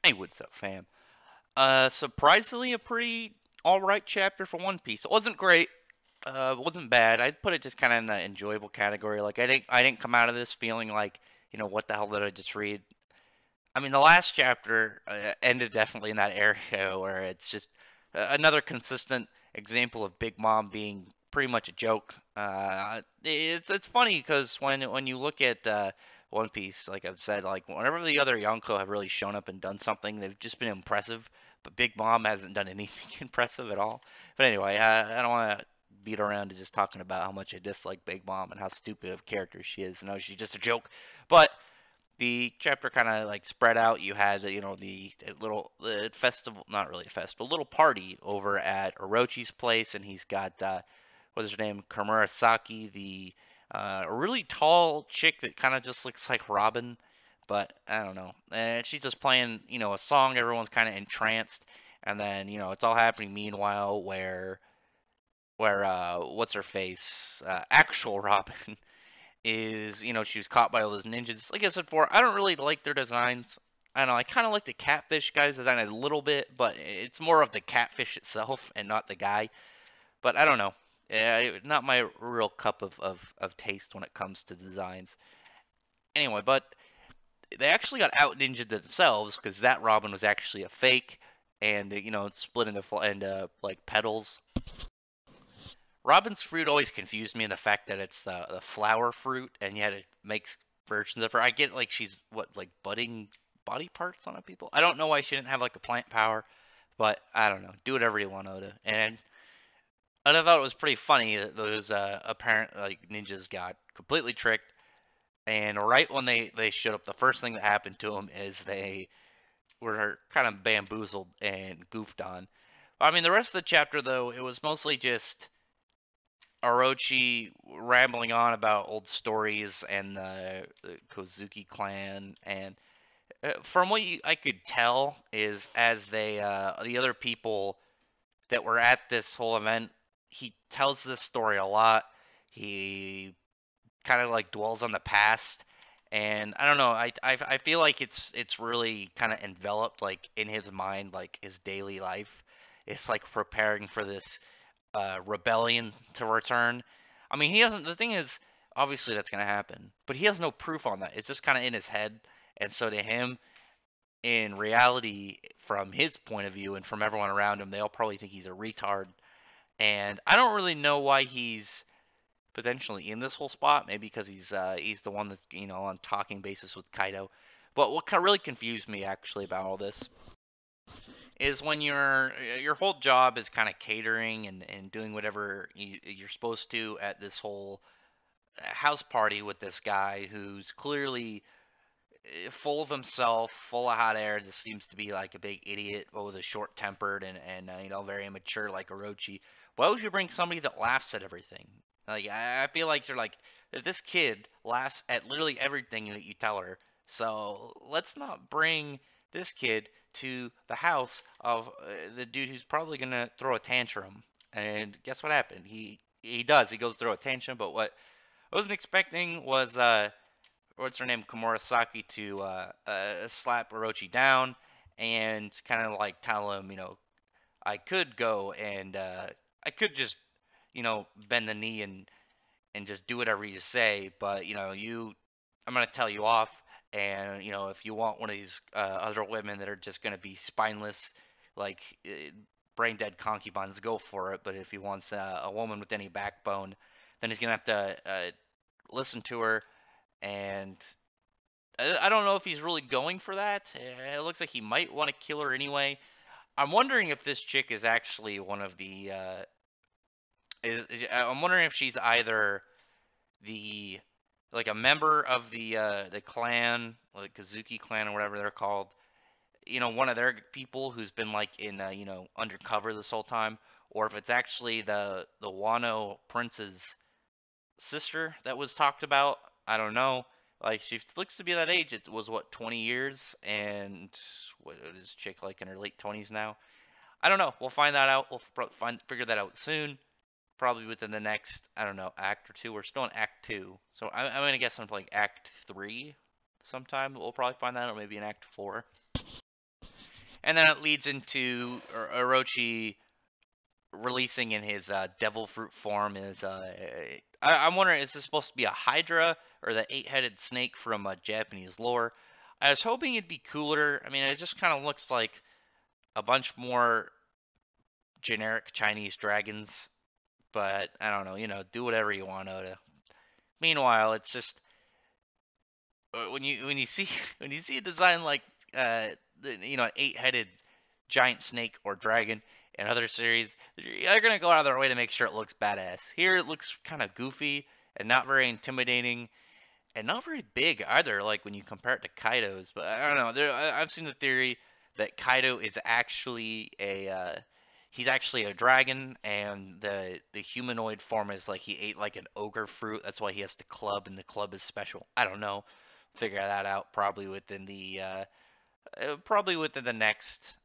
Hey, what's up, fam? Surprisingly, a pretty alright chapter for One Piece. It wasn't great, wasn't bad. I'd put it just kind of in the enjoyable category. Like I didn't come out of this feeling like, what the hell did I just read? I mean, the last chapter ended definitely in that area where it's just another consistent example of Big Mom being pretty much a joke. It's funny because when you look at One Piece, like I've said, like whenever the other Yonko have really shown up and done something, they've just been impressive. But Big Mom hasn't done anything impressive at all. But anyway, I don't want to beat around to just talking about how much I dislike Big Mom and how stupid of a character she is. No, she's just a joke. But the chapter kind of like spread out. You had the little festival, not really a festival, little party over at Orochi's place, and he's got what's her name, Komurasaki, the really tall chick that kind of just looks like Robin, but I don't know. And she's just playing a song. Everyone's kind of entranced, and then it's all happening. Meanwhile, where what's her face, actual Robin is, she was caught by all those ninjas. Like I said before, I don't really like their designs. I don't know, I kind of like the catfish guy's design a little bit, but it's more of the catfish itself and not the guy. But I don't know. Not my real cup of taste when it comes to designs. Anyway, but they actually got out ninja themselves because that Robin was actually a fake, and it's split into like petals. Robin's fruit always confused me in the fact that it's the flower fruit, and yet it makes versions of her. I get like she's what like budding body parts on people. I don't know why she didn't have like a plant power, but I don't know. Do whatever you want, Oda. And I thought it was pretty funny that those apparent like ninjas got completely tricked. And right when they showed up, the first thing that happened to them is they were kind of bamboozled and goofed on. I mean, the rest of the chapter though, it was mostly just Orochi rambling on about old stories and the Kozuki clan, and from what I could tell is as the other people that were at this whole event, he tells this story a lot. He kind of like dwells on the past, and I don't know. I feel like it's really kind of enveloped like in his mind, like his daily life. It's like preparing for this rebellion to return. I mean, he doesn't. The thing is, obviously that's gonna happen, but he has no proof on that. It's just kind of in his head, and so to him, in reality, from his point of view and from everyone around him, they all probably think he's a retard. And I don't really know why he's potentially in this whole spot. Maybe because he's the one that's on talking basis with Kaidou. But what really confused me actually about all this is when your whole job is kind of catering and doing whatever you're supposed to at this whole house party with this guy who's clearly full of himself, full of hot air. Just seems to be like a big idiot, with a short tempered and very immature like Orochi. Why would you bring somebody that laughs at everything? Like I feel like you're like this kid laughs at literally everything that you tell her. So let's not bring this kid to the house of the dude who's probably gonna throw a tantrum. And guess what happened? He does. He goes through a tantrum. But what I wasn't expecting was what's her name, Komurasaki, to slap Orochi down and kind of like tell him, I could go and I could just, bend the knee and just do whatever you say, but I'm gonna tell you off, and if you want one of these other women that are just gonna be spineless, like brain dead concubines, go for it. But if he wants a woman with any backbone, then he's gonna have to listen to her and I don't know if he's really going for that. It looks like he might want to kill her anyway. I'm wondering if this chick is actually one of the. I'm wondering if she's either the like a member of the clan, like Kazuki clan or whatever they're called. One of their people who's been like in undercover this whole time, or if it's actually the Wano prince's sister that was talked about. I don't know. Like she looks to be that age. It was what 20 years, and what is chick like in her late 20s now? I don't know. We'll find that out. We'll figure that out soon. Probably within the next I don't know act or two. We're still in Act Two, so I'm gonna guess something like Act Three sometime. We'll probably find that out, or maybe in Act Four. and then it leads into Orochi releasing in his devil fruit form. I'm wondering, is this supposed to be a Hydra or the eight-headed snake from Japanese lore? I was hoping it'd be cooler. I mean, it just kind of looks like a bunch more generic Chinese dragons, but I don't know. Do whatever you want, Oda. Meanwhile, it's just when you see when you see a design like an eight-headed giant snake or dragon in other series, they're gonna go out of their way to make sure it looks badass. Here, it looks kind of goofy and not very intimidating, and not very big either. Like when you compare it to Kaido's, but I don't know. I've seen the theory that Kaido is actually he's actually a dragon, and the humanoid form is like he ate like an ogre fruit. That's why he has the club, and the club is special. I don't know. Figure that out probably within the next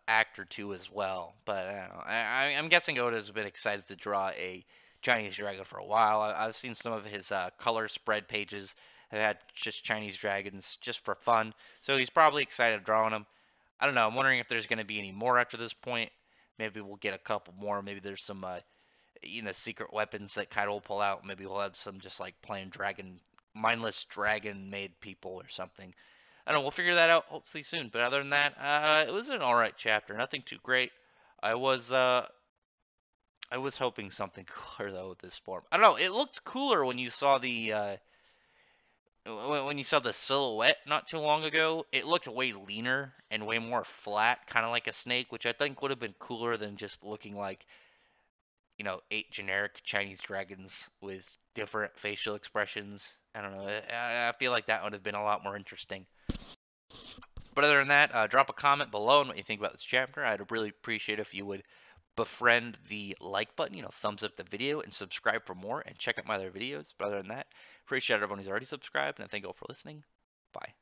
act or two as well. But I don't know. I'm guessing Oda's been excited to draw a Chinese dragon for a while. I've seen some of his color spread pages have had just Chinese dragons just for fun, so he's probably excited drawing them. I don't know. I'm wondering if there's going to be any more after this point. Maybe we'll get a couple more. Maybe there's some secret weapons that Kaido will pull out. Maybe we'll have some just like plain dragon, mindless dragon made people or something. I don't know. We'll figure that out hopefully soon. But other than that, it was an alright chapter. Nothing too great. I was uh I was hoping something cooler though with this form. I don't know. It looked cooler when you saw the silhouette not too long ago. It looked way leaner and way more flat, kind of like a snake, which I think would have been cooler than just looking like eight generic Chinese dragons with different facial expressions. I don't know. I feel like that would have been a lot more interesting. But other than that, drop a comment below on what you think about this chapter. I'd really appreciate if you would befriend the like button, thumbs up the video, and subscribe for more, and check out my other videos. But other than that, appreciate everyone who's already subscribed, and thank you all for listening. Bye.